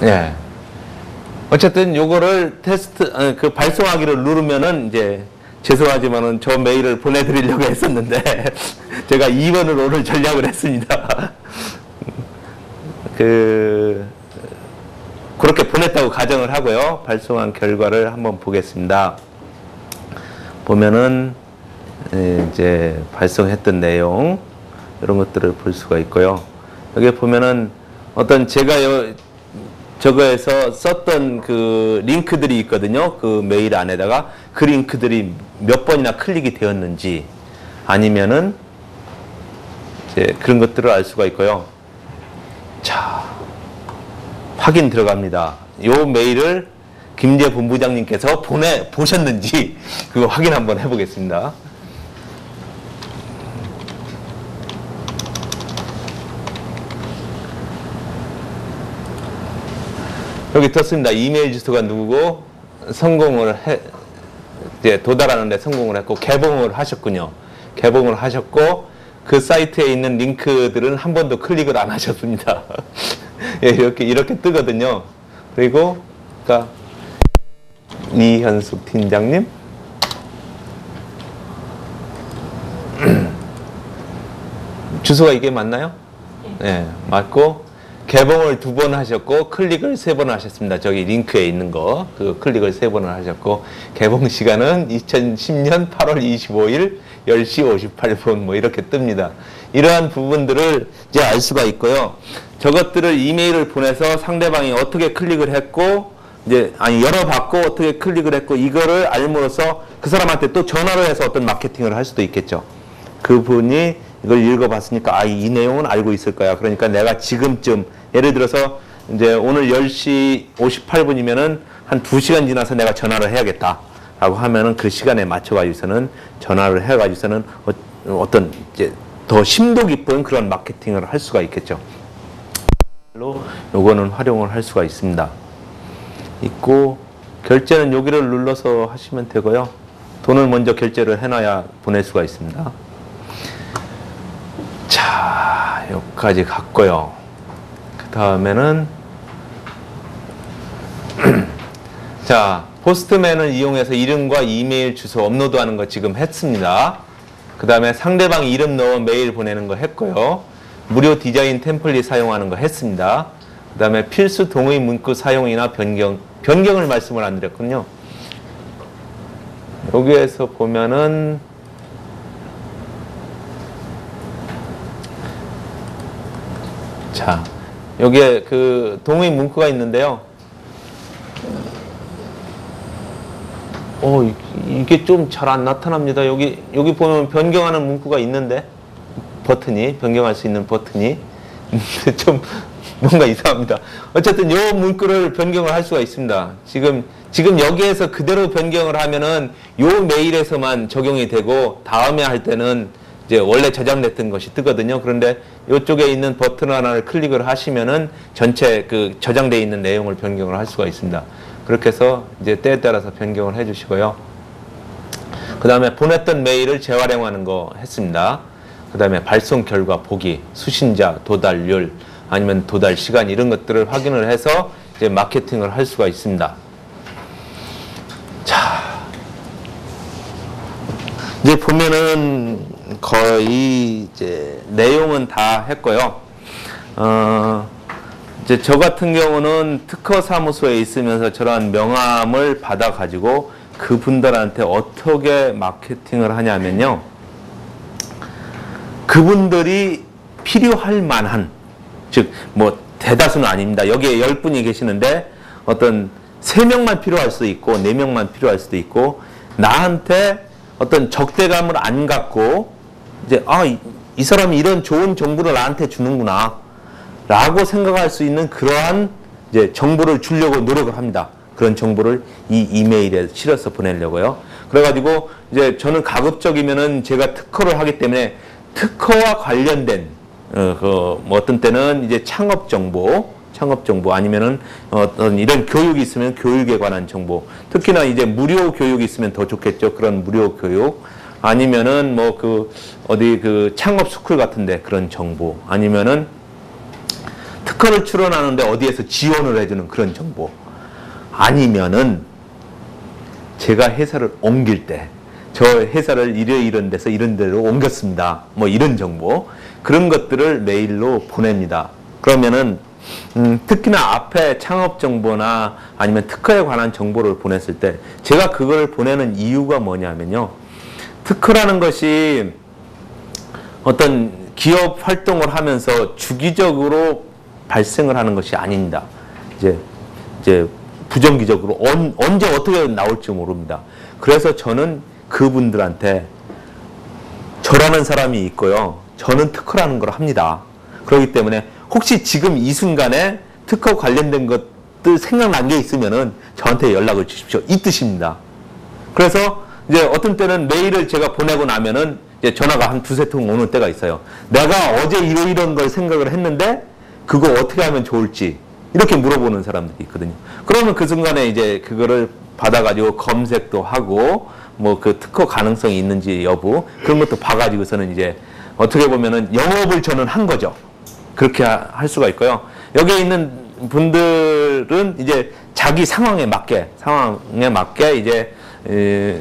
예. 어쨌든 요거를 테스트, 그 발송하기를 누르면은 이제 죄송하지만은 저 메일을 보내드리려고 했었는데 제가 2번을 오늘 전략을 했습니다. 그렇게 보냈다고 가정을 하고요. 발송한 결과를 한번 보겠습니다. 보면은 이제 발송했던 내용 이런 것들을 볼 수가 있고요. 여기 보면은 어떤 제가 저거에서 썼던 그 링크들이 있거든요. 그 메일 안에다가 그 링크들이 몇 번이나 클릭이 되었는지 아니면은 이제 그런 것들을 알 수가 있고요. 자, 확인 들어갑니다. 요 메일을 김재 본부장님께서 보셨는지 그거 확인 한번 해보겠습니다. 여기 떴습니다. 이메일 주소가 누구고 이제 도달하는데 성공을 했고 개봉을 하셨군요. 개봉을 하셨고 그 사이트에 있는 링크들은 한 번도 클릭을 안 하셨습니다. 예, 이렇게 뜨거든요. 그리고 그러니까 이현숙 팀장님 주소가 이게 맞나요? 네, 맞고 개봉을 2번 하셨고 클릭을 3번 하셨습니다. 저기 링크에 있는 거 그 클릭을 3번을 하셨고 개봉 시간은 2010년 8월 25일 10시 58분 뭐 이렇게 뜹니다. 이러한 부분들을 이제 알 수가 있고요. 저것들을 이메일을 보내서 상대방이 어떻게 클릭을 했고 이제 열어봤고 어떻게 클릭을 했고 이거를 알므로써 그 사람한테 또 전화를 해서 어떤 마케팅을 할 수도 있겠죠. 그분이 이걸 읽어봤으니까 이 내용은 알고 있을 거야. 그러니까 내가 지금쯤 예를 들어서 이제 오늘 10시 58분이면은 한 2시간 지나서 내가 전화를 해야겠다 라고 하면은 그 시간에 맞춰가지고서는 전화를 해가지고서는 어떤 이제 더 심도 깊은 그런 마케팅을 할 수가 있겠죠. 요거는 활용을 할 수가 있습니다. 있고 결제는 여기를 눌러서 하시면 되고요. 돈을 먼저 결제를 해놔야 보낼 수가 있습니다. 자, 여기까지 갔고요. 그 다음에는 자, 포스트맨을 이용해서 이름과 이메일 주소 업로드하는 거 지금 했습니다. 그 다음에 상대방 이름 넣어 메일 보내는 거 했고요. 무료 디자인 템플릿 사용하는 거 했습니다. 그 다음에 필수 동의 문구 사용이나 변경을 말씀을 안 드렸군요. 여기에서 보면은 자, 여기에 그 동의 문구가 있는데요. 이게 좀 잘 안 나타납니다. 여기 보면 변경하는 문구가 있는데 버튼이 변경할 수 있는 버튼이 좀 뭔가 이상합니다. 어쨌든 이 문구를 변경을 할 수가 있습니다. 지금 여기에서 그대로 변경을 하면은 이 메일에서만 적용이 되고 다음에 할 때는 이제 원래 저장됐던 것이 뜨거든요. 그런데 이쪽에 있는 버튼 하나를 클릭을 하시면은 전체 그 저장되어 있는 내용을 변경을 할 수가 있습니다. 그렇게 해서 이제 때에 따라서 변경을 해 주시고요. 그 다음에 보냈던 메일을 재활용하는 거 했습니다. 그 다음에 발송 결과 보기, 수신자, 도달률, 아니면 도달 시간 이런 것들을 확인을 해서 이제 마케팅을 할 수가 있습니다. 자, 이제 보면은 거의 이제 내용은 다 했고요. 이제 저 같은 경우는 특허 사무소에 있으면서 저런 명함을 받아 가지고 그분들한테 어떻게 마케팅을 하냐면요. 그분들이 필요할 만한, 즉 뭐 대다수는 아닙니다. 여기에 10분이 계시는데 어떤 3명만 필요할 수도 있고 4명만 필요할 수도 있고 나한테 어떤 적대감을 안 갖고 이제 이 사람이 이런 좋은 정보를 나한테 주는구나 라고 생각할 수 있는 그러한 이제 정보를 주려고 노력을 합니다. 그런 정보를 이 이메일에 실어서 보내려고요. 그래가지고 이제 저는 가급적이면은 제가 특허를 하기 때문에 특허와 관련된 뭐 어떤 때는 이제 창업 정보 아니면은 어떤 이런 교육이 있으면 교육에 관한 정보, 특히나 이제 무료 교육이 있으면 더 좋겠죠. 그런 무료 교육 아니면은 뭐 어디 창업 스쿨 같은데 그런 정보 아니면은 특허를 출원하는데 어디에서 지원을 해주는 그런 정보. 아니면은 제가 회사를 옮길 때 저 회사를 이런 데서 이런 데로 옮겼습니다. 뭐 이런 정보. 그런 것들을 메일로 보냅니다. 그러면은 특히나 앞에 창업 정보나 아니면 특허에 관한 정보를 보냈을 때 제가 그걸 보내는 이유가 뭐냐면요. 특허라는 것이 어떤 기업 활동을 하면서 주기적으로 발생을 하는 것이 아닙니다. 이제 부정기적으로 언제 어떻게 나올지 모릅니다. 그래서 저는 그분들한테 저라는 사람이 있고요. 저는 특허라는 걸 합니다. 그렇기 때문에 혹시 지금 이 순간에 특허 관련된 것들 생각난 게 있으면은 저한테 연락을 주십시오. 이 뜻입니다. 그래서 이제 어떤 때는 메일을 제가 보내고 나면은 이제 전화가 한 두세 통 오는 때가 있어요. 내가 어제 이런 걸 생각을 했는데 그거 어떻게 하면 좋을지 이렇게 물어보는 사람들이 있거든요. 그러면 그 순간에 이제 그거를 받아가지고 검색도 하고 뭐 그 특허 가능성이 있는지 여부 그런 것도 봐가지고서는 이제 어떻게 보면은 영업을 저는 한 거죠. 그렇게 할 수가 있고요. 여기에 있는 분들은 이제 자기 상황에 맞게 이제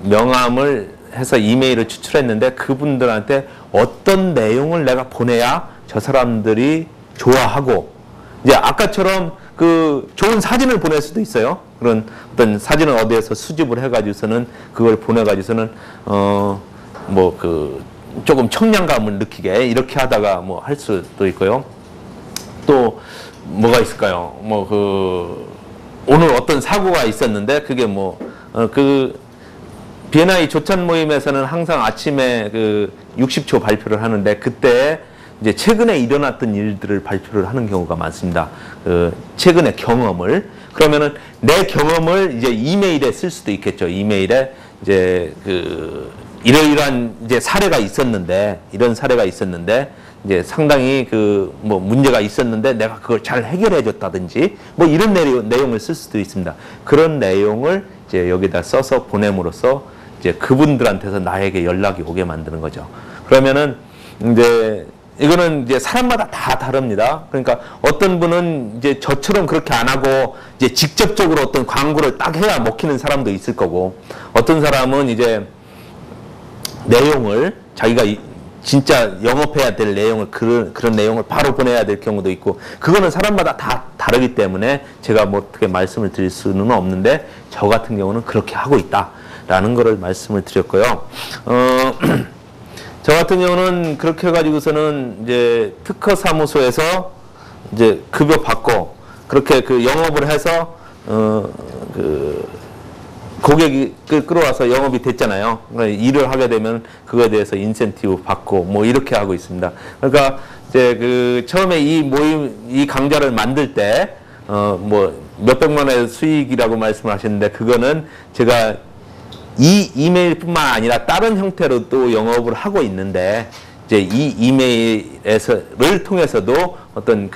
명함을 해서 이메일을 추출했는데 그분들한테 어떤 내용을 내가 보내야 저 사람들이 좋아하고 이제 아까처럼 그 좋은 사진을 보낼 수도 있어요. 그런 어떤 사진을 어디에서 수집을 해가지고서는 그걸 보내가지고서는 뭐 그 조금 청량감을 느끼게 이렇게 하다가 뭐 할 수도 있고요. 또 뭐가 있을까요? 뭐 그 오늘 어떤 사고가 있었는데 그게 뭐 그 B&I 조찬 모임에서는 항상 아침에 그 60초 발표를 하는데 그때 이제 최근에 일어났던 일들을 발표를 하는 경우가 많습니다. 최근의 경험을. 그러면은 내 경험을 이제 이메일에 쓸 수도 있겠죠. 이메일에 이제 이러이러한 이제 사례가 있었는데, 이런 사례가 있었는데, 이제 상당히 뭐 문제가 있었는데 내가 그걸 잘 해결해 줬다든지 뭐 이런 내용을 쓸 수도 있습니다. 그런 내용을 이제 여기다 써서 보냄으로써 이제 그분들한테서 나에게 연락이 오게 만드는 거죠. 그러면은 이제 이거는 이제 사람마다 다 다릅니다. 그러니까 어떤 분은 이제 저처럼 그렇게 안 하고 이제 직접적으로 어떤 광고를 딱 해야 먹히는 사람도 있을 거고, 어떤 사람은 이제 내용을 자기가 진짜 영업해야 될 내용을 그런 내용을 바로 보내야 될 경우도 있고, 그거는 사람마다 다 다르기 때문에 제가 뭐 어떻게 말씀을 드릴 수는 없는데 저 같은 경우는 그렇게 하고 있다라는 거를 말씀을 드렸고요. 저 같은 경우는 그렇게 해가지고서는 이제 특허 사무소에서 이제 급여 받고 그렇게 그 영업을 해서 고객이 끌어와서 영업이 됐잖아요. 그러니까 일을 하게 되면 그거에 대해서 인센티브 받고 뭐 이렇게 하고 있습니다. 그러니까 이제 처음에 이 강좌를 만들 때 뭐 몇백만 원의 수익이라고 말씀하셨는데 그거는 제가 이 이메일뿐만 아니라 다른 형태로 또 영업을 하고 있는데 이제 이 이메일을 통해서도 어떤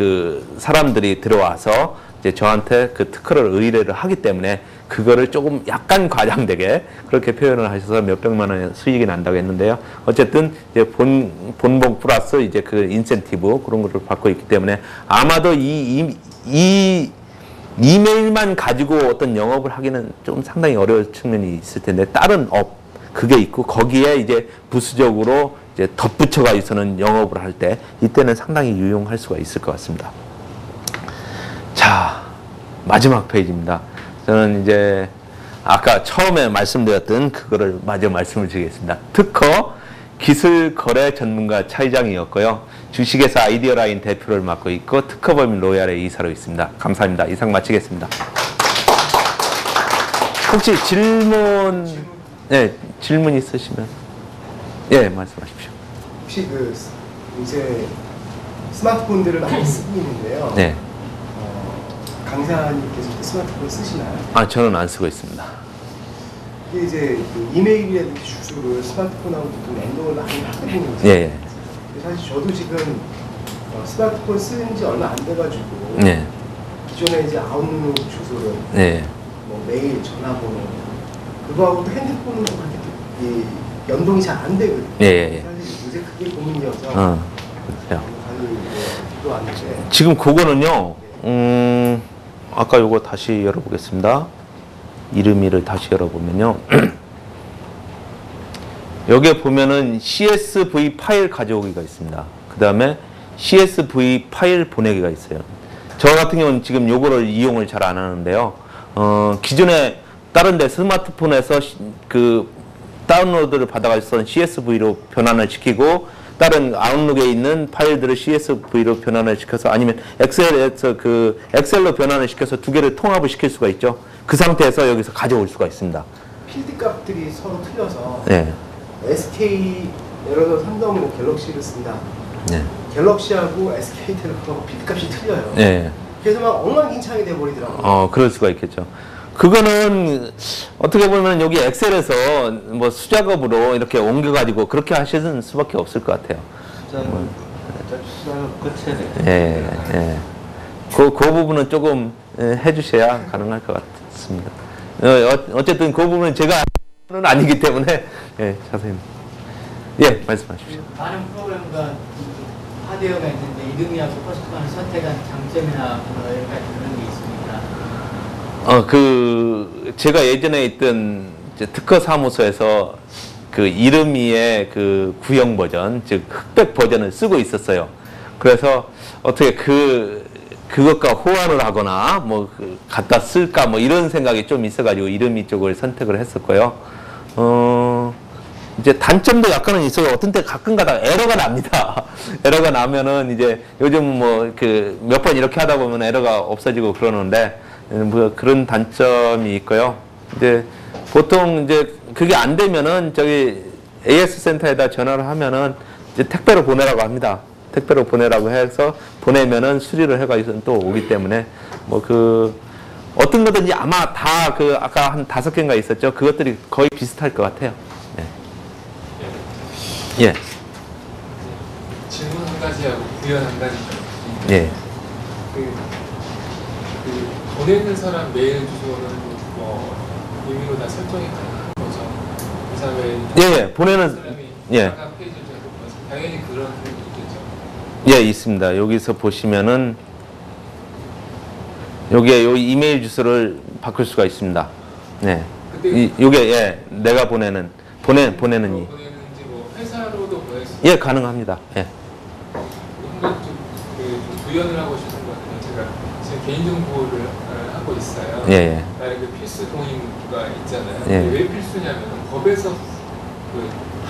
사람들이 들어와서 이제 저한테 그 특허를 의뢰를 하기 때문에 그거를 조금 약간 과장되게 그렇게 표현을 하셔서 몇백만 원의 수익이 난다고 했는데요. 어쨌든 이제 본봉 플러스 이제 그 인센티브 그런 거를 받고 있기 때문에 아마도 이 이메일만 가지고 어떤 영업을 하기는 좀 상당히 어려울 측면이 있을 텐데 다른 그게 있고 거기에 이제 부수적으로 이제 덧붙여가지고서는 영업을 할 때 이때는 상당히 유용할 수가 있을 것 같습니다. 자, 마지막 페이지입니다. 저는 이제 아까 처음에 말씀드렸던 그거를 마저 말씀을 드리겠습니다. 특허 기술 거래 전문가 차이장이었고요. 주식회사 아이디어라인 대표를 맡고 있고 특허법인 로얄의 이사로 있습니다. 감사합니다. 이상 마치겠습니다. 혹시 질문 있으시면 말씀하십시오. 혹시 요새 스마트폰들을 많이 쓰고 있는데요. 네. 강사님께서 스마트폰 쓰시나요? 저는 안 쓰고 있습니다. 이게 이제 이메일이라든지 주소를 스마트폰하고 보통 연동을 많이 하거든요. 예. 사실 저도 지금 스마트폰 쓴 지 얼마 안 돼가지고 기존에 이제 아웃룩 주소를 뭐 메일, 전화번호 그거하고 또 핸드폰은 그렇게 연동이 잘 안 되거든요. 사실 요새 그게 고민이어서 그렇죠. 들어왔는데 지금 그거는요, 아까 요거 다시 열어보겠습니다. 이름이를 다시 열어보면요. 여기에 보면은 CSV 파일 가져오기가 있습니다. 그 다음에 CSV 파일 보내기가 있어요. 저 같은 경우는 지금 요거를 이용을 잘 안 하는데요. 기존에 다른 데 스마트폰에서 그 다운로드를 받아가지고 CSV로 변환을 시키고 다른 아웃룩에 있는 파일들을 CSV로 변환을 시켜서 아니면 엑셀에서 그 엑셀로 변환을 시켜서 두 개를 통합을 시킬 수가 있죠. 그 상태에서 여기서 가져올 수가 있습니다. 필드 값들이 서로 틀려서 네. SK 예를 들어 삼성이 갤럭시를 쓴다. 네. 갤럭시하고 SK텔레콤하고 필드 값이 틀려요. 네. 그래서 막 엉망진창이 돼버리더라고요. 그럴 수가 있겠죠. 그거는 어떻게 보면 여기 엑셀에서 뭐 수작업으로 이렇게 옮겨가지고 그렇게 하시는 수밖에 없을 것 같아요. 수작업 끝이네. 예, 예. 그 부분은 조금 해주셔야 가능할 것 같습니다. 어쨌든 그 부분은 제가 는 아니기 때문에 예, 자세히 예 말씀하십시오. 많은 프로그램과 하드웨어가 있는데 이름이하고 퍼스트만을 선택한 장점이나 뭐 여러 가지 그런 게 있습니까? 제가 예전에 있던 특허 사무소에서 그 이름이의 그 구형 버전, 즉 흑백 버전을 쓰고 있었어요. 그래서 어떻게 그것과 호환을 하거나 뭐 갖다 쓸까 뭐 이런 생각이 좀 있어가지고 이름이 쪽을 선택을 했었고요. 이제 단점도 약간은 있어요. 어떤 때 가끔 가다가 에러가 납니다. 에러가 나면은 이제 요즘 뭐 그 몇 번 이렇게 하다 보면 에러가 없어지고 그러는데 뭐 그런 단점이 있고요. 이제 보통 이제 그게 안 되면은 저기 AS 센터에다 전화를 하면은 이제 택배로 보내라고 합니다. 택배로 보내라고 해서 보내면은 수리를 해가지고 또 오기 때문에 뭐 어떤 거든지 아마 다 아까 한 5개인가 있었죠. 그것들이 거의 비슷할 것 같아요. 예. 예. 질문 한 가지하고 구현 한 가지. 예. 보내는 사람 메일 주소는 뭐 임의로 다 설정이 가능한 거죠. 그 사람의 예. 보내는 사람이 예. 사각 페이지를 제공해서 당연히 그런 부분이 있겠죠. 예, 있습니다. 여기서 보시면은 여기에 요 이메일 주소를 바꿀 수가 있습니다. 네. 요게 예, 내가 보내는 보내는지 뭐 회사로도 보낼 수 예, 가능합니다. 예. 근데 좀 구현을 하고 싶은 것 같아요. 제가 지금 개인정보를 하고 있어요. 예, 예. 나의 그 필수 동의가 있잖아요. 예. 왜 필수냐면 법에서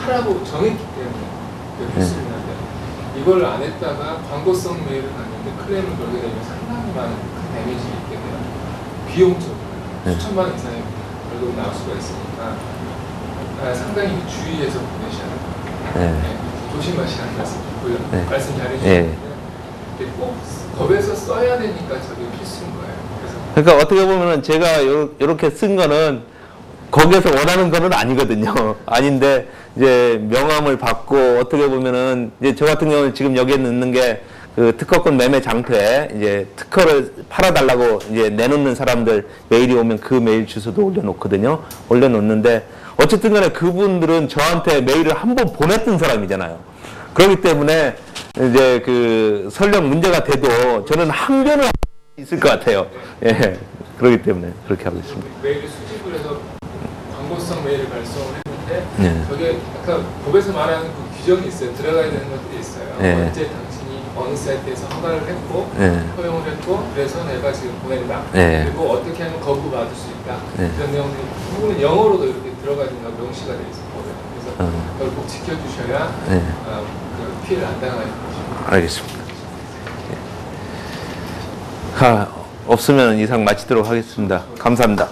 하라고 정했기 때문에 필수를 하는데 이걸 안 했다가 광고성 메일을 갔는데 클레임을 걸게 되면 상당히 많은 데미지가 있게 돼요. 비용적으로 수천만 원 이상의 월급이 나올 수가 있으니까 상당히 주의해서 보내셔야 돼요. 네. 조심하셔야 하는 말씀이고요. 말씀 잘해주셨는데 꼭 법에서 써야 되니까 저게 필수인 거예요. 그러니까 어떻게 보면은 제가 요렇게 쓴 거는 거기에서 원하는 거는 아니거든요. 아닌데 이제 명함을 받고 어떻게 보면은 이제 저 같은 경우는 지금 여기에 넣는 게 그 특허권 매매 장터에 이제 특허를 팔아달라고 이제 내놓는 사람들 메일이 오면 그 메일 주소도 올려놓거든요. 올려놓는데 어쨌든 간에 그분들은 저한테 메일을 한 번 보냈던 사람이잖아요. 그렇기 때문에 이제 설령 문제가 돼도 저는 항변을 있을 것 같아요. 예. 그렇기 때문에 그렇게 하고 있습니다. 메일을 수집을 해서 광고성 메일을 발송을 했는데 저게 아까 법에서 말하는 그 규정이 있어요. 들어가야 되는 것들이 있어요. 언제 당신이 어느 사이트에서 허가를 했고 허용을 했고 그래서 내가 지금 보낸다. 그리고 어떻게 하면 거부받을 수 있다. 그런 내용들이 부분은 영어로도 이렇게 들어가 있는 거 명시가 되어 있거든요. 그래서 그걸 꼭 지켜주셔야 그 피해를 안 당하는 것입니다. 알겠습니다. 없으면 이상 마치도록 하겠습니다. 감사합니다.